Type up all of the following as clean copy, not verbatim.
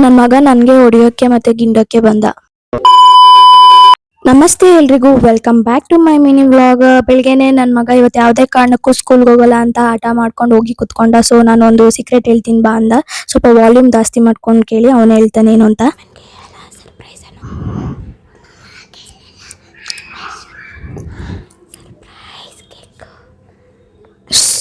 ನನ್ನ ಮಗ ನನಗೆ ಹೊಡಿಯೋಕ್ಕೆ ಮತ್ತೆ ಗಿಂಡಕ್ಕೆ ಬಂದ. ನಮಸ್ತೆ ಎಲ್ರಿಗೂ, welcome back to my mini vlog. ಬೆಳಗ್ಗೆನೆ ನನ್ನ ಮಗ ಇವತ್ತು ಯಾವುದೇ ಕಾರಣಕ್ಕೂ ಸ್ಕೂಲ್ಗೆ ಹೋಗಲ್ಲ ಅಂತ ಆಟ ಮಾಡ್ಕೊಂಡು ಹೋಗಿ ಕುತ್ಕೊಂಡ. ಸೊ ನಾನು ಒಂದು ಸೀಕ್ರೆಟ್ ಹೇಳ್ತೀನಿ ಬಾ ಅಂದ. ಸ್ವಲ್ಪ ವಾಲ್ಯೂಮ್ ಜಾಸ್ತಿ ಮಾಡ್ಕೊಂಡು ಕೇಳಿ, ಅವನು ಹೇಳ್ತಾನೆ ಏನು ಅಂತ.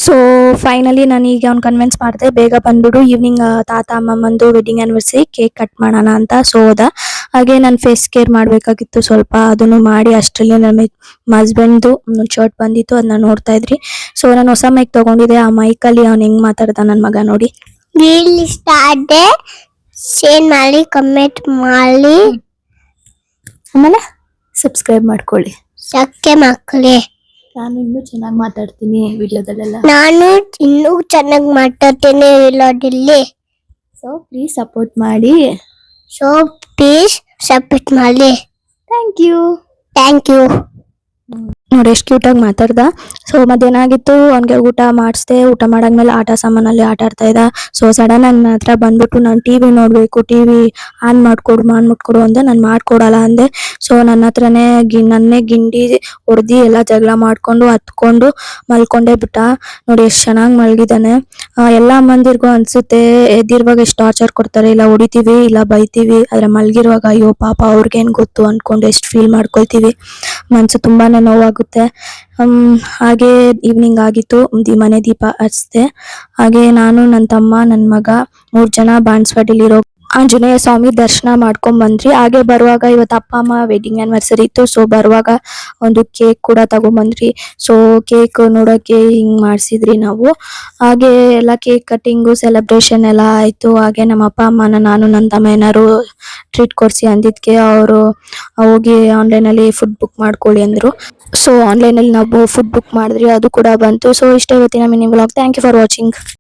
ಸೊ ಫೈನಲಿ ನಾನು ಈಗ ಅವ್ನು ಕನ್ವಿನ್ಸ್ ಮಾಡಿದೆ, ಬೇಗ ಬಂದ್ಬಿಡು, ಈವ್ನಿಂಗ್ ತಾತ ಅಮ್ಮಮ್ಮಂದು ವೆಡ್ಡಿಂಗ್ ಆ್ಯನಿವರ್ಸರಿ ಕೇಕ್ ಕಟ್ ಮಾಡೋಣ ಅಂತ. ಸೊ ಹೋದ. ಹಾಗೆ ನಾನು ಫೇಸ್ ಕೇರ್ ಮಾಡಬೇಕಾಗಿತ್ತು ಸ್ವಲ್ಪ, ಅದನ್ನು ಮಾಡಿ ಅಷ್ಟರಲ್ಲಿ ನಮ್ಮ ಹಸ್ಬೆಂಡ್ದು ಶರ್ಟ್ ಬಂದಿತ್ತು, ಅದನ್ನ ನೋಡ್ತಾ ಇದ್ರಿ. ಸೊ ನಾನು ಹೊಸ ಮೈಕ್ ತೊಗೊಂಡಿದ್ದೆ. ಆ ಮೈಕಲ್ಲಿ ಅವ್ನು ಹೆಂಗೆ ಮಾತಾಡ್ದ ನನ್ನ ಮಗ ನೋಡಿ. ರೀಲ್ ಇಷ್ಟ ಆದ್ರೆ ಶೇರ್ ಮಾಡಿ, ಕಮೆಂಟ್ ಮಾಡಿ, ಆಮೇಲೆ ಸಬ್ಸ್ಕ್ರೈಬ್ ಮಾಡ್ಕೊಳ್ಳಿ. ಸಕ್ಕೆ ಮಕ್ಕಳೇ. ನಾನು ಇನ್ನೂ ಚೆನ್ನಾಗಿ ಮಾತಾಡ್ತೀನಿ ವಿಡಿಯೋದಲ್ಲೆಲ್ಲ. ನಾನು ಇನ್ನೂ ಚೆನ್ನಾಗಿ ಮಾತಾಡ್ತೇನೆ ವಿಡಿಯೋದಲ್ಲಿ. ಸೊ ಪ್ಲೀಸ್ ಸಪೋರ್ಟ್ ಮಾಡಿ. ಸೊ ಪ್ಲೀಸ್ ಸಪೋರ್ಟ್ ಮಾಡಿ. Thank you. Thank you. ನೋಡಿ ಎಷ್ಟು ಕ್ಯೂಟಾಗಿ ಮಾತಾಡ್ದ. ಸೊ ಮಧ್ಯಾಹ್ನ ಆಗಿತ್ತು, ಅವನಿಗೆ ಊಟ ಮಾಡಿಸ್ದೆ. ಊಟ ಮಾಡಾದ್ಮೇಲೆ ಆಟ ಸಾಮಾನಲ್ಲಿ ಆಟ ಆಡ್ತಾ ಇದ್ದ. ಸೊ ಸಡನ್ ಆಗಿ ನನ್ನ ಹತ್ರ ಬಂದ್ಬಿಟ್ಟು ನಾನು ಟಿವಿ ನೋಡಬೇಕು, ಟಿವಿ ಆನ್ ಮಾಡ್ಕೊಡು ಅಂದೆ. ನಾನು ಮಾಡ್ಕೊಡಲ್ಲ ಅಂದೆ. ಸೊ ನನ್ನ ಹತ್ರನೇ ನನ್ನೇ ಗಿಂಡಿ ಹೊಡೆದು ಎಲ್ಲ ಜಗಳ ಮಾಡ್ಕೊಂಡು ಹತ್ಕೊಂಡು ಮಲ್ಕೊಂಡೇ ಬಿಟ್ಟ. ನೋಡಿ ಎಷ್ಟು ಚೆನ್ನಾಗಿ ಮಲಗಿದ್ದಾನೆ. ಎಲ್ಲ ಮಂದಿರ್ಗೂ ಅನ್ಸುತ್ತೆ ಎದ್ದಿರುವಾಗ ಎಷ್ಟು ಟಾರ್ಚರ್ ಕೊಡ್ತಾರೆ, ಇಲ್ಲ ಹೊಡಿತೀವಿ ಇಲ್ಲ ಬೈತೀವಿ, ಆದರೆ ಮಲಗಿರುವಾಗ ಅಯ್ಯೋ ಪಾಪ ಅವ್ರಿಗೇನು ಗೊತ್ತು ಅಂದ್ಕೊಂಡು ಎಷ್ಟು ಫೀಲ್ ಮಾಡ್ಕೊಳ್ತೀವಿ. ಮನಸ್ಸು ತುಂಬಾನೇ ನೋವಾಗುತ್ತೆ. ಹಾಗೆ ಈವ್ನಿಂಗ್ ಆಗಿತ್ತು, ಮನೆ ದೀಪ ಹಚ್ಚಿದೆ. ಹಾಗೆ ನಾನು, ನನ್ನ ತಮ್ಮ, ನನ್ನ ಮಗ 3 ಜನ ಬಾಣಸ್ವಾಡಿಲಿರೋ ಆಂಜನೇಯ ಸ್ವಾಮಿ ದರ್ಶನ ಮಾಡ್ಕೊಂಡ್ ಬಂದ್ರಿ. ಹಾಗೆ ಬರುವಾಗ ಇವತ್ತು ಅಪ್ಪ ಅಮ್ಮ ವೆಡ್ಡಿಂಗ್ ಆ್ಯನಿವರ್ಸರಿ ಇತ್ತು. ಸೊ ಬರುವಾಗ ಒಂದು ಕೇಕ್ ಕೂಡ ತಗೊಂಬಂದ್ರಿ. ಸೊ ಕೇಕ್ ನೋಡೋಕ್ಕೆ ಹಿಂಗೆ ಮಾಡಿಸಿದ್ರಿ ನಾವು. ಹಾಗೆ ಎಲ್ಲ ಕೇಕ್ ಕಟ್ಟಿಂಗು ಸೆಲೆಬ್ರೇಷನ್ ಎಲ್ಲ ಆಯಿತು. ಹಾಗೆ ನಮ್ಮ ಅಪ್ಪ ಅಮ್ಮನ ನಾನು ನನ್ನ ತಮ್ಮ ಏನಾದ್ರು ಟ್ರೀಟ್ ಕೊಡಿಸಿ ಅಂದಿದ್ದಕ್ಕೆ ಅವರು ಹೋಗಿ ಆನ್ಲೈನಲ್ಲಿ ಫುಡ್ ಬುಕ್ ಮಾಡ್ಕೊಳ್ಳಿ ಅಂದರು. ಸೊ ಆನ್ಲೈನಲ್ಲಿ ನಾವು ಫುಡ್ ಬುಕ್ ಮಾಡಿದ್ರಿ, ಅದು ಕೂಡ ಬಂತು. ಸೊ ಇಷ್ಟೇ ಇವತ್ತಿನ mini vlog. Thank you for watching.